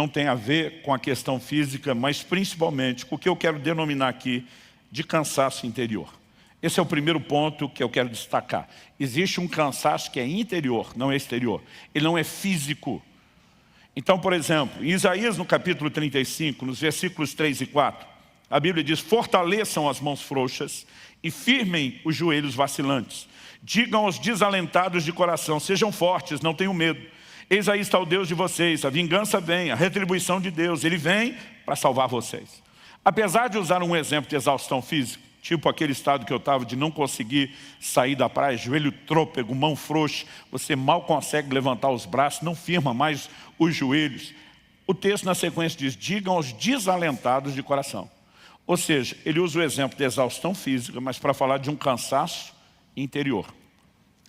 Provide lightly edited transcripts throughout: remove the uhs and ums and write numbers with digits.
não tem a ver com a questão física, mas principalmente com o que eu quero denominar aqui de cansaço interior. Esse é o primeiro ponto que eu quero destacar. Existe um cansaço que é interior, não é exterior. Ele não é físico. Então, por exemplo, em Isaías, no capítulo 35, nos versículos 3 e 4, a Bíblia diz: fortaleçam as mãos frouxas e firmem os joelhos vacilantes. Digam aos desalentados de coração: sejam fortes, não tenham medo. Eis aí está o Deus de vocês, a vingança vem, a retribuição de Deus. Ele vem para salvar vocês. Apesar de usar um exemplo de exaustão física, tipo aquele estado que eu estava de não conseguir sair da praia, joelho trôpego, mão frouxa, você mal consegue levantar os braços, não firma mais os joelhos. O texto na sequência diz: digam aos desalentados de coração. Ou seja, ele usa o exemplo de exaustão física, mas para falar de um cansaço interior.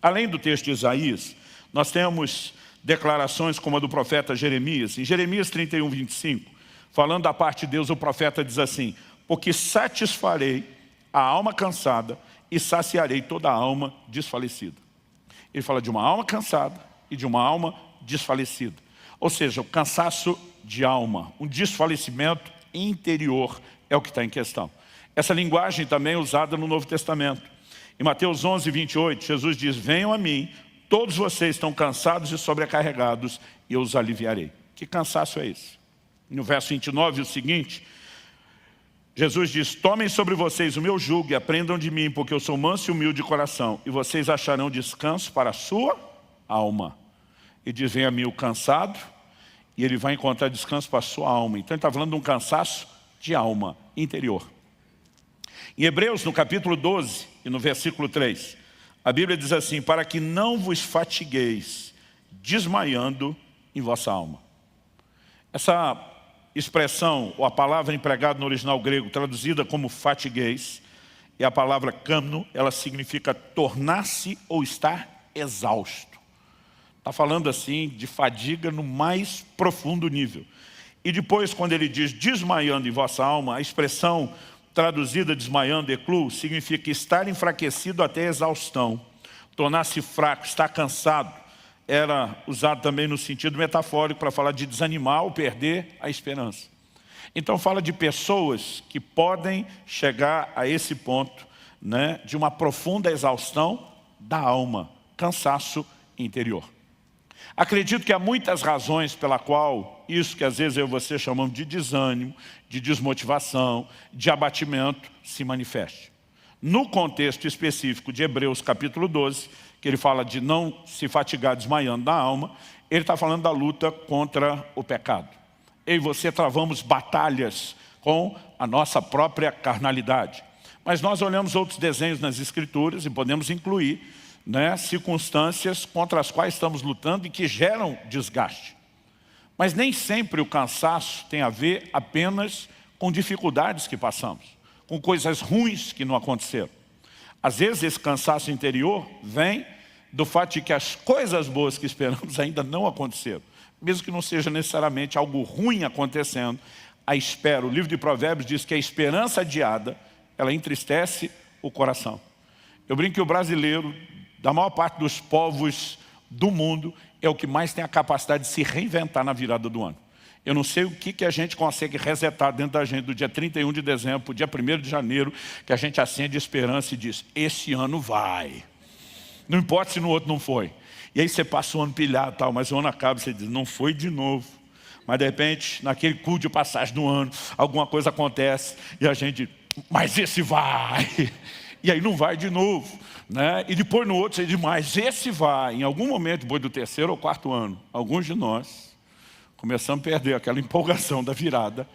Além do texto de Isaías, nós temos declarações como a do profeta Jeremias. Em Jeremias 31, 25, falando da parte de Deus, o profeta diz assim: porque satisfarei a alma cansada e saciarei toda a alma desfalecida. Ele fala de uma alma cansada e de uma alma desfalecida. Ou seja, o cansaço de alma, um desfalecimento interior é o que está em questão. Essa linguagem também é usada no Novo Testamento. Em Mateus 11, 28, Jesus diz: venham a mim, todos vocês estão cansados e sobrecarregados, e eu os aliviarei. Que cansaço é esse? No verso 29, o seguinte, Jesus diz: tomem sobre vocês o meu jugo e aprendam de mim, porque eu sou manso e humilde de coração, e vocês acharão descanso para a sua alma. E diz: vem a mim o cansado, e ele vai encontrar descanso para a sua alma. Então ele está falando de um cansaço de alma interior. Em Hebreus, no capítulo 12 e no versículo 3, a Bíblia diz assim: para que não vos fatigueis desmaiando em vossa alma. Essa expressão, ou a palavra empregada no original grego, traduzida como fatigueis, é a palavra kamno. Ela significa tornar-se ou estar exausto. Está falando assim de fadiga no mais profundo nível. E depois, quando ele diz desmaiando em vossa alma, a expressão traduzida desmaiando, eclu, significa estar enfraquecido até exaustão, tornar-se fraco, estar cansado. Era usado também no sentido metafórico para falar de desanimar ou perder a esperança. Então fala de pessoas que podem chegar a esse ponto, né, de uma profunda exaustão da alma, cansaço interior. Acredito que há muitas razões pela qual isso que às vezes eu e você chamamos de desânimo, de desmotivação, de abatimento, se manifeste. No contexto específico de Hebreus capítulo 12, que ele fala de não se fatigar desmaiando na alma, ele está falando da luta contra o pecado. Eu e você travamos batalhas com a nossa própria carnalidade. Mas nós olhamos outros desenhos nas Escrituras e podemos incluir, né, circunstâncias contra as quais estamos lutando e que geram desgaste. Mas nem sempre o cansaço tem a ver apenas com dificuldades que passamos, com coisas ruins que não aconteceram. Às vezes esse cansaço interior vem do fato de que as coisas boas que esperamos ainda não aconteceram. Mesmo que não seja necessariamente algo ruim acontecendo, a espera, o livro de Provérbios diz que a esperança adiada, ela entristece o coração. Eu brinco que o brasileiro, da maior parte dos povos do mundo, é o que mais tem a capacidade de se reinventar na virada do ano. Eu não sei o que a gente consegue resetar dentro da gente do dia 31 de dezembro, para o dia 1º de janeiro, que a gente acende esperança e diz: esse ano vai. Não importa se no outro não foi. E aí você passa o ano pilhado, tal, mas o ano acaba e você diz: não foi de novo. Mas de repente, naquele culto de passagem do ano, alguma coisa acontece e a gente: mas esse vai. E aí não vai de novo, né? E depois no outro você diz: mas esse vai. Em algum momento, depois do 3º ou 4º ano, alguns de nós começamos a perder aquela empolgação da virada,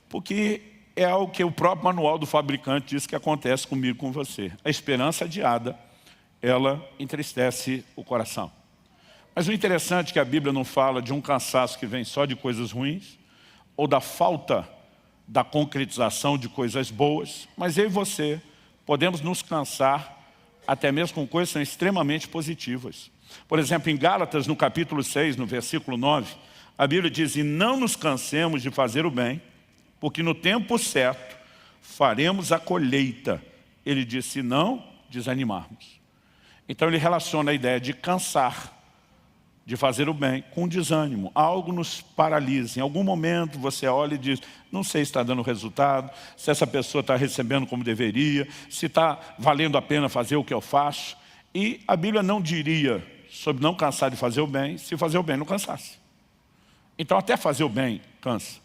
porque é algo que o próprio manual do fabricante diz que acontece comigo e com você. A esperança adiada, ela entristece o coração. Mas o interessante é que a Bíblia não fala de um cansaço que vem só de coisas ruins, ou da falta da concretização de coisas boas, mas eu e você podemos nos cansar até mesmo com coisas que são extremamente positivas. Por exemplo, em Gálatas, no capítulo 6, no versículo 9, a Bíblia diz: e não nos cansemos de fazer o bem, porque no tempo certo faremos a colheita. Ele diz: se não desanimarmos. Então ele relaciona a ideia de cansar, de fazer o bem com desânimo. Algo nos paralisa. Em algum momento você olha e diz, não sei se está dando resultado, se essa pessoa está recebendo como deveria, se está valendo a pena fazer o que eu faço. E a Bíblia não diria sobre não cansar de fazer o bem, se fazer o bem não cansasse. Então até fazer o bem cansa.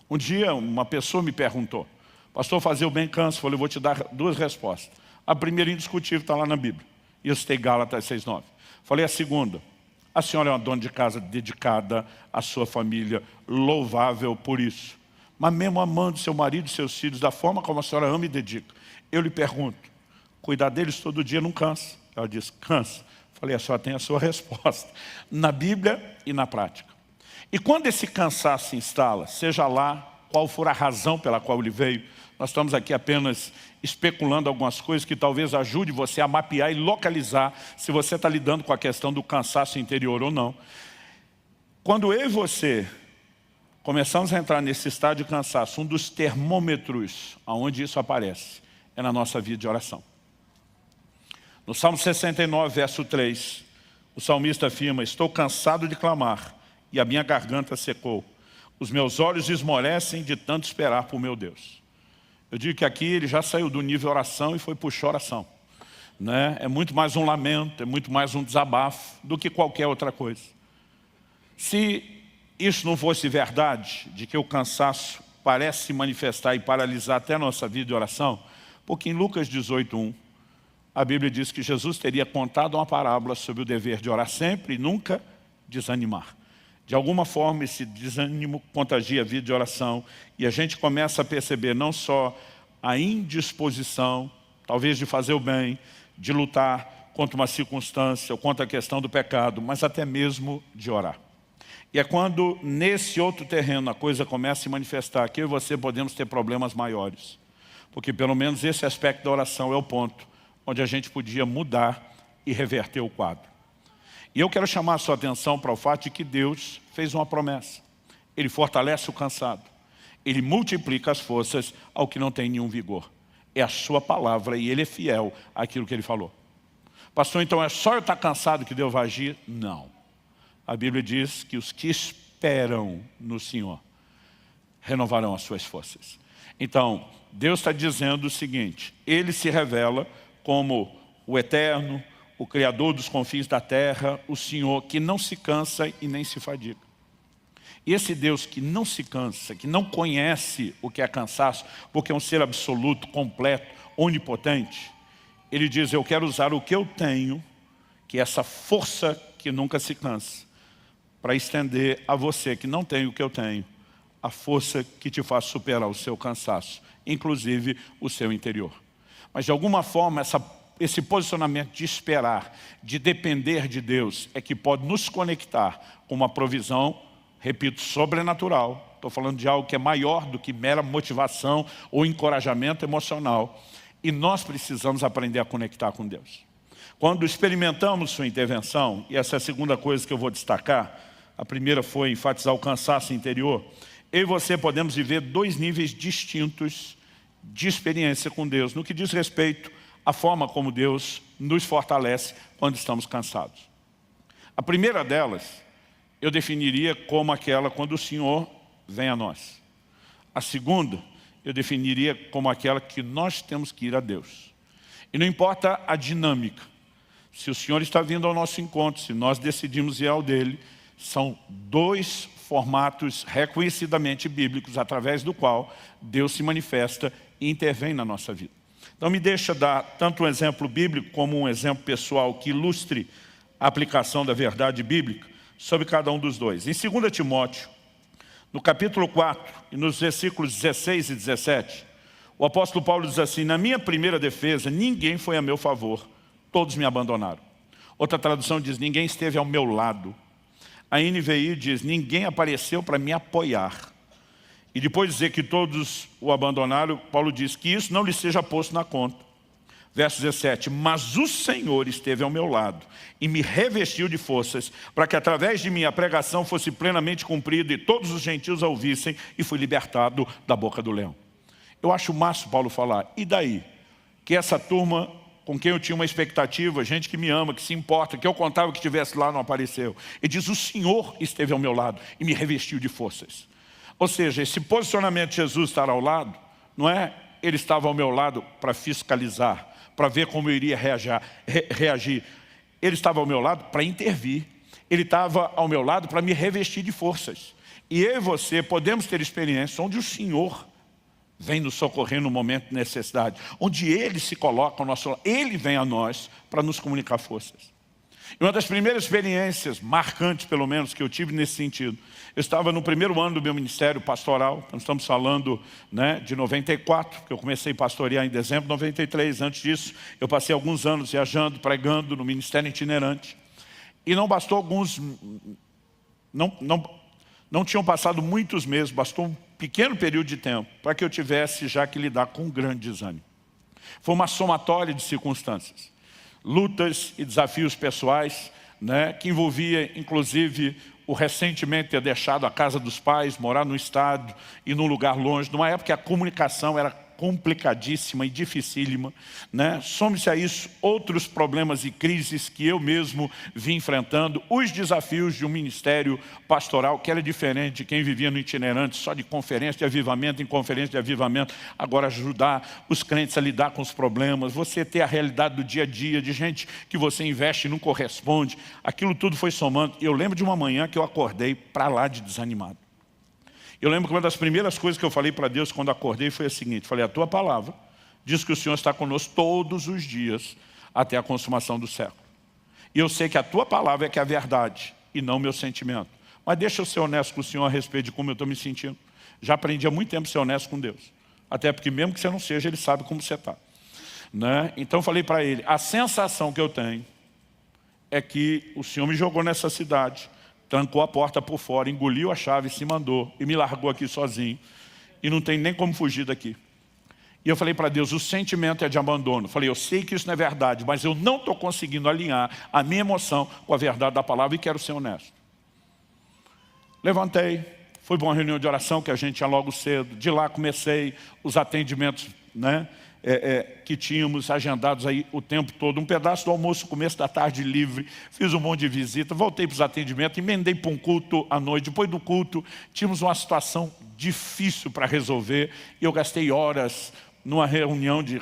Um dia uma pessoa me perguntou, pastor, fazer o bem cansa? Eu falei, eu vou te dar duas respostas. A primeira, indiscutível, está lá na Bíblia. E eu citei Gálatas 6:9. Falei a segunda, a senhora é uma dona de casa dedicada à sua família, louvável por isso. Mas mesmo amando seu marido e seus filhos da forma como a senhora ama e dedica, eu lhe pergunto, cuidar deles todo dia não cansa? Ela disse, cansa. Falei, a senhora tem a sua resposta, na Bíblia e na prática. E quando esse cansaço se instala, seja lá qual for a razão pela qual ele veio, nós estamos aqui apenas especulando algumas coisas que talvez ajude você a mapear e localizar se você está lidando com a questão do cansaço interior ou não. Quando eu e você começamos a entrar nesse estado de cansaço, um dos termômetros onde isso aparece é na nossa vida de oração. No Salmo 69, verso 3, o salmista afirma, estou cansado de clamar e a minha garganta secou. Os meus olhos esmorecem de tanto esperar por meu Deus. Eu digo que aqui ele já saiu do nível oração e foi para o choração. Né? É muito mais um lamento, é muito mais um desabafo do que qualquer outra coisa. Se isso não fosse verdade, de que o cansaço parece se manifestar e paralisar até a nossa vida de oração, porque em Lucas 18:1, a Bíblia diz que Jesus teria contado uma parábola sobre o dever de orar sempre e nunca desanimar. De alguma forma, esse desânimo contagia a vida de oração e a gente começa a perceber não só a indisposição, talvez de fazer o bem, de lutar contra uma circunstância ou contra a questão do pecado, mas até mesmo de orar. E é quando nesse outro terreno a coisa começa a se manifestar que eu e você podemos ter problemas maiores. Porque pelo menos esse aspecto da oração é o ponto onde a gente podia mudar e reverter o quadro. E eu quero chamar a sua atenção para o fato de que Deus fez uma promessa. Ele fortalece o cansado. Ele multiplica as forças ao que não tem nenhum vigor. É a sua palavra e Ele é fiel àquilo que Ele falou. Pastor, então é só eu estar cansado que Deus vai agir? Não. A Bíblia diz que os que esperam no Senhor renovarão as suas forças. Então, Deus está dizendo o seguinte, Ele se revela como o eterno, o Criador dos confins da terra, o Senhor que não se cansa e nem se fadiga. E esse Deus que não se cansa, que não conhece o que é cansaço, porque é um ser absoluto, completo, onipotente, Ele diz, eu quero usar o que eu tenho, que é essa força que nunca se cansa, para estender a você que não tem o que eu tenho, a força que te faz superar o seu cansaço, inclusive o seu interior. Mas de alguma forma esse posicionamento de esperar, de depender de Deus, é que pode nos conectar com uma provisão, repito, sobrenatural. Estou falando de algo que é maior do que mera motivação ou encorajamento emocional. E nós precisamos aprender a conectar com Deus. Quando experimentamos sua intervenção, e essa é a segunda coisa que eu vou destacar, a primeira foi enfatizar o cansaço interior, eu e você podemos viver dois níveis distintos de experiência com Deus, no que diz respeito à forma como Deus nos fortalece quando estamos cansados. A primeira delas, eu definiria como aquela quando o Senhor vem a nós. A segunda, eu definiria como aquela que nós temos que ir a Deus. E não importa a dinâmica, se o Senhor está vindo ao nosso encontro, se nós decidimos ir ao dele, são dois formatos reconhecidamente bíblicos, através do qual Deus se manifesta e intervém na nossa vida. Então me deixa dar tanto um exemplo bíblico como um exemplo pessoal que ilustre a aplicação da verdade bíblica sobre cada um dos dois. Em 2 Timóteo, no capítulo 4 e nos versículos 16 e 17, o apóstolo Paulo diz assim, na minha primeira defesa, ninguém foi a meu favor, todos me abandonaram. Outra tradução diz, ninguém esteve ao meu lado. A NVI diz, ninguém apareceu para me apoiar. E depois de dizer que todos o abandonaram, Paulo diz que isso não lhe seja posto na conta. Verso 17, mas o Senhor esteve ao meu lado e me revestiu de forças para que através de mim a pregação fosse plenamente cumprida e todos os gentios a ouvissem e fui libertado da boca do leão. Eu acho o máximo Paulo falar, e daí? Que essa turma com quem eu tinha uma expectativa, gente que me ama, que se importa, que eu contava que estivesse lá, não apareceu. Ele diz, o Senhor esteve ao meu lado e me revestiu de forças. Ou seja, esse posicionamento de Jesus estar ao lado, não é ele estava ao meu lado para fiscalizar, para ver como eu iria reagir. Ele estava ao meu lado para intervir. Ele estava ao meu lado para me revestir de forças. E eu e você podemos ter experiências onde o Senhor vem nos socorrer no momento de necessidade, onde Ele se coloca ao nosso lado, Ele vem a nós para nos comunicar forças. E uma das primeiras experiências, marcantes pelo menos, que eu tive nesse sentido, eu estava no primeiro ano do meu ministério pastoral, nós estamos falando, né, de 94, que eu comecei a pastorear em dezembro de 93, antes disso eu passei alguns anos viajando, pregando no ministério itinerante, e não bastou alguns, não tinham passado muitos meses, bastou um pequeno período de tempo para que eu tivesse já que lidar com um grande desânimo. Foi uma somatória de circunstâncias, lutas e desafios pessoais, né, que envolvia inclusive o recentemente ter deixado a casa dos pais, morar no estado e num lugar longe, numa época que a comunicação era complicadíssima e dificílima, né? Some-se a isso outros problemas e crises que eu mesmo vim enfrentando, os desafios de um ministério pastoral que era diferente de quem vivia no itinerante, só de conferência de avivamento em conferência de avivamento, agora ajudar os crentes a lidar com os problemas, você ter a realidade do dia a dia, de gente que você investe e não corresponde, aquilo tudo foi somando. Eu lembro de uma manhã que eu acordei para lá de desanimado. Eu lembro que uma das primeiras coisas que eu falei para Deus quando acordei foi a seguinte, falei, a tua palavra diz que o Senhor está conosco todos os dias até a consumação do século. E eu sei que a tua palavra é que é a verdade e não o meu sentimento. Mas deixa eu ser honesto com o Senhor a respeito de como eu estou me sentindo. Já aprendi há muito tempo a ser honesto com Deus. Até porque mesmo que você não seja, Ele sabe como você está. Né? Então eu falei para Ele, a sensação que eu tenho é que o Senhor me jogou nessa cidade, trancou a porta por fora, engoliu a chave, se mandou e me largou aqui sozinho. E não tem nem como fugir daqui. E eu falei para Deus, o sentimento é de abandono. Falei, eu sei que isso não é verdade, mas eu não estou conseguindo alinhar a minha emoção com a verdade da palavra e quero ser honesto. Levantei, fui para uma reunião de oração que a gente tinha logo cedo. De lá comecei os atendimentos, né? Que tínhamos agendados aí o tempo todo, um pedaço do almoço, começo da tarde livre, fiz um monte de visita, voltei para os atendimentos, emendei para um culto à noite. Depois do culto, tínhamos uma situação difícil para resolver e eu gastei horas numa reunião de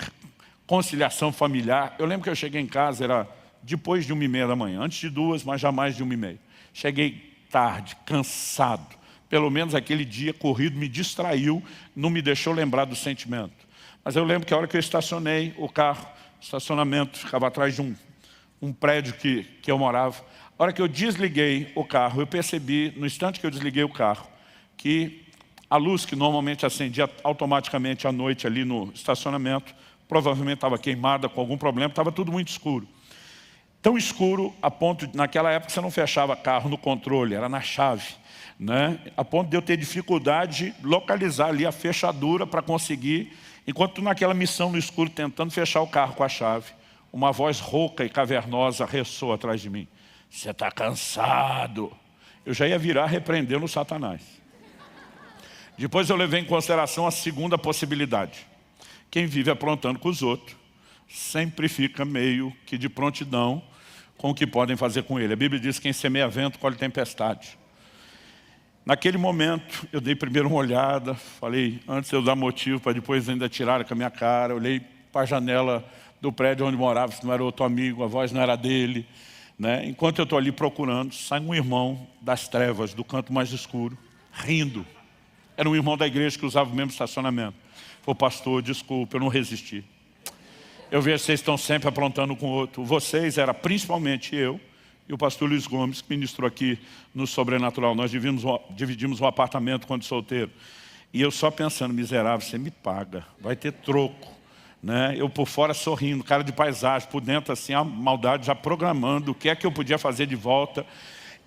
conciliação familiar. Eu lembro que eu cheguei em casa, era depois de 1h30 da manhã, antes de 2, mas jamais de 1h30. Cheguei tarde, cansado, pelo menos aquele dia corrido me distraiu, não me deixou lembrar do sentimento. Mas eu lembro que a hora que eu estacionei o carro, o estacionamento ficava atrás de um prédio que eu morava. A hora que eu desliguei o carro, eu percebi, no instante que eu desliguei o carro, que a luz que normalmente acendia automaticamente à noite ali no estacionamento, provavelmente estava queimada com algum problema, estava tudo muito escuro. Tão escuro a ponto de, naquela época, você não fechava carro no controle, era na chave. Né? A ponto de eu ter dificuldade de localizar ali a fechadura para conseguir. Enquanto naquela missão no escuro, tentando fechar o carro com a chave, uma voz rouca e cavernosa ressoa atrás de mim. Você está cansado. Eu já ia virar repreendendo o Satanás. Depois eu levei em consideração a segunda possibilidade. Quem vive aprontando com os outros, sempre fica meio que de prontidão com o que podem fazer com ele. A Bíblia diz que quem semeia vento colhe tempestade. Naquele momento, eu dei primeiro uma olhada, falei, antes de eu dar motivo para depois ainda tirar com a minha cara, olhei para a janela do prédio onde morava, se não era outro amigo, a voz não era dele. Né? Enquanto eu estou ali procurando, sai um irmão das trevas, do canto mais escuro, rindo. Era um irmão da igreja que usava o mesmo estacionamento. Falei, pastor, desculpa, eu não resisti. Eu vejo que vocês estão sempre aprontando com o outro. Vocês, era principalmente eu, e o pastor Luiz Gomes, que ministrou aqui no Sobrenatural. Nós dividimos um apartamento quando solteiro. E eu só pensando, miserável, você me paga, vai ter troco. Né? Eu por fora sorrindo, cara de paisagem, por dentro assim, a maldade já programando o que é que eu podia fazer de volta.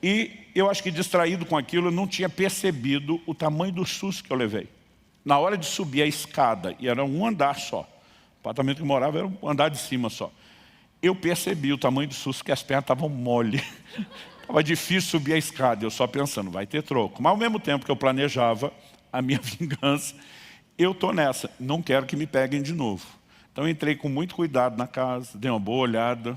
E eu acho que distraído com aquilo, eu não tinha percebido o tamanho do susto que eu levei. Na hora de subir a escada, e era um andar só, o apartamento que eu morava era um andar de cima só. Eu percebi o tamanho do susto, que as pernas estavam mole. Estava difícil subir a escada, eu só pensando, vai ter troco. Mas ao mesmo tempo que eu planejava a minha vingança, eu estou nessa, não quero que me peguem de novo. Então eu entrei com muito cuidado na casa, dei uma boa olhada,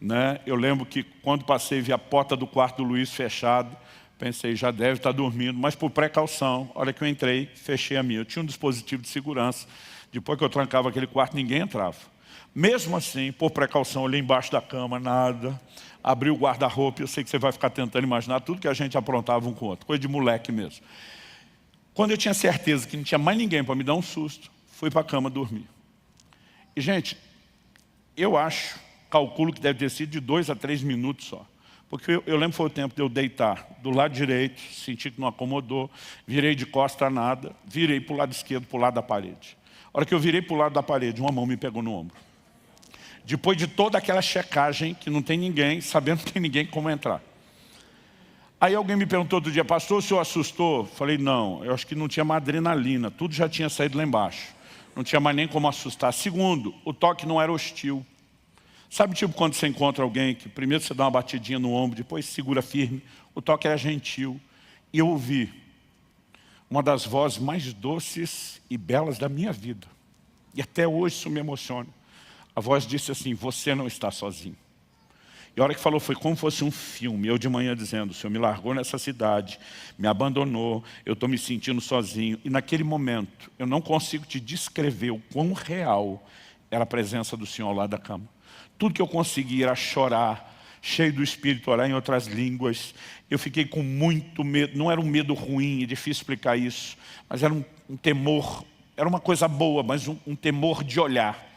né? Eu lembro que quando passei vi a porta do quarto do Luiz fechada, pensei, já deve estar dormindo, mas por precaução, a hora que eu entrei, fechei a minha. Eu tinha um dispositivo de segurança, depois que eu trancava aquele quarto, ninguém entrava. Mesmo assim, por precaução, olhei embaixo da cama, nada, abri o guarda-roupa, eu sei que você vai ficar tentando imaginar tudo que a gente aprontava um com o outro, coisa de moleque mesmo. Quando eu tinha certeza que não tinha mais ninguém para me dar um susto, fui para a cama dormir. E, gente, eu calculo que deve ter sido de 2 a 3 minutos só. Porque eu lembro que foi o tempo de eu deitar do lado direito, senti que não acomodou, virei de costa a nada, virei para o lado esquerdo, para o lado da parede. A hora que eu virei para o lado da parede, uma mão me pegou no ombro. Depois de toda aquela checagem, que não tem ninguém, sabendo que não tem ninguém como entrar. Aí alguém me perguntou outro dia, pastor, o senhor assustou? Falei, não, eu acho que não tinha mais adrenalina, tudo já tinha saído lá embaixo. Não tinha mais nem como assustar. Segundo, o toque não era hostil. Sabe, tipo, quando você encontra alguém que primeiro você dá uma batidinha no ombro, depois segura firme, o toque era gentil. E eu ouvi uma das vozes mais doces e belas da minha vida. E até hoje isso me emociona. A voz disse assim, você não está sozinho. E a hora que falou foi como se fosse um filme. Eu de manhã dizendo, o Senhor me largou nessa cidade, me abandonou, eu estou me sentindo sozinho. E naquele momento, eu não consigo te descrever o quão real era a presença do Senhor ao lado da cama. Tudo que eu consegui era chorar, cheio do Espírito, orar em outras línguas. Eu fiquei com muito medo, não era um medo ruim, é difícil explicar isso, mas era um temor, era uma coisa boa, mas um temor de olhar.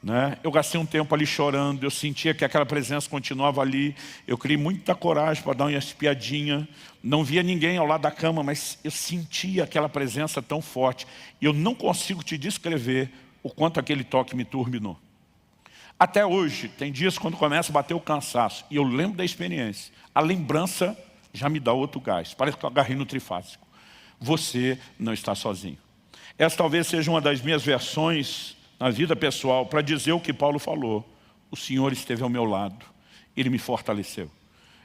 Né? Eu gastei um tempo ali chorando, eu sentia que aquela presença continuava ali, eu criei muita coragem para dar uma espiadinha, não via ninguém ao lado da cama, mas eu sentia aquela presença tão forte, e eu não consigo te descrever o quanto aquele toque me turbinou. Até hoje, tem dias quando começa a bater o cansaço, e eu lembro da experiência, a lembrança já me dá outro gás, parece que eu agarrei no trifásico. Você não está sozinho. Essa talvez seja uma das minhas versões na vida pessoal, para dizer o que Paulo falou. O Senhor esteve ao meu lado, Ele me fortaleceu.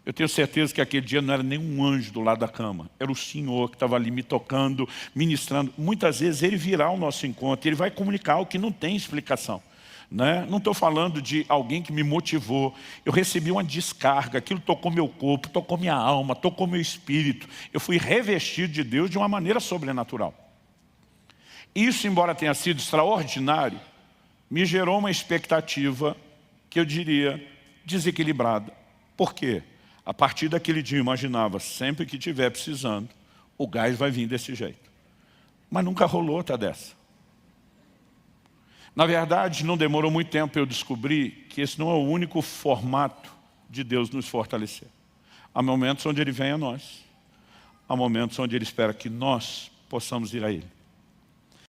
Eu tenho certeza que aquele dia não era nenhum anjo do lado da cama, era o Senhor que estava ali me tocando, ministrando. Muitas vezes Ele virá ao nosso encontro, Ele vai comunicar algo que não tem explicação. Né? Não estou falando de alguém que me motivou, eu recebi uma descarga, aquilo tocou meu corpo, tocou minha alma, tocou meu espírito. Eu fui revestido de Deus de uma maneira sobrenatural. Isso, embora tenha sido extraordinário, me gerou uma expectativa que eu diria desequilibrada. Por quê? A partir daquele dia eu imaginava, sempre que estiver precisando, o gás vai vir desse jeito. Mas nunca rolou outra dessa. Na verdade, não demorou muito tempo para eu descobrir que esse não é o único formato de Deus nos fortalecer. Há momentos onde Ele vem a nós. Há momentos onde Ele espera que nós possamos ir a Ele.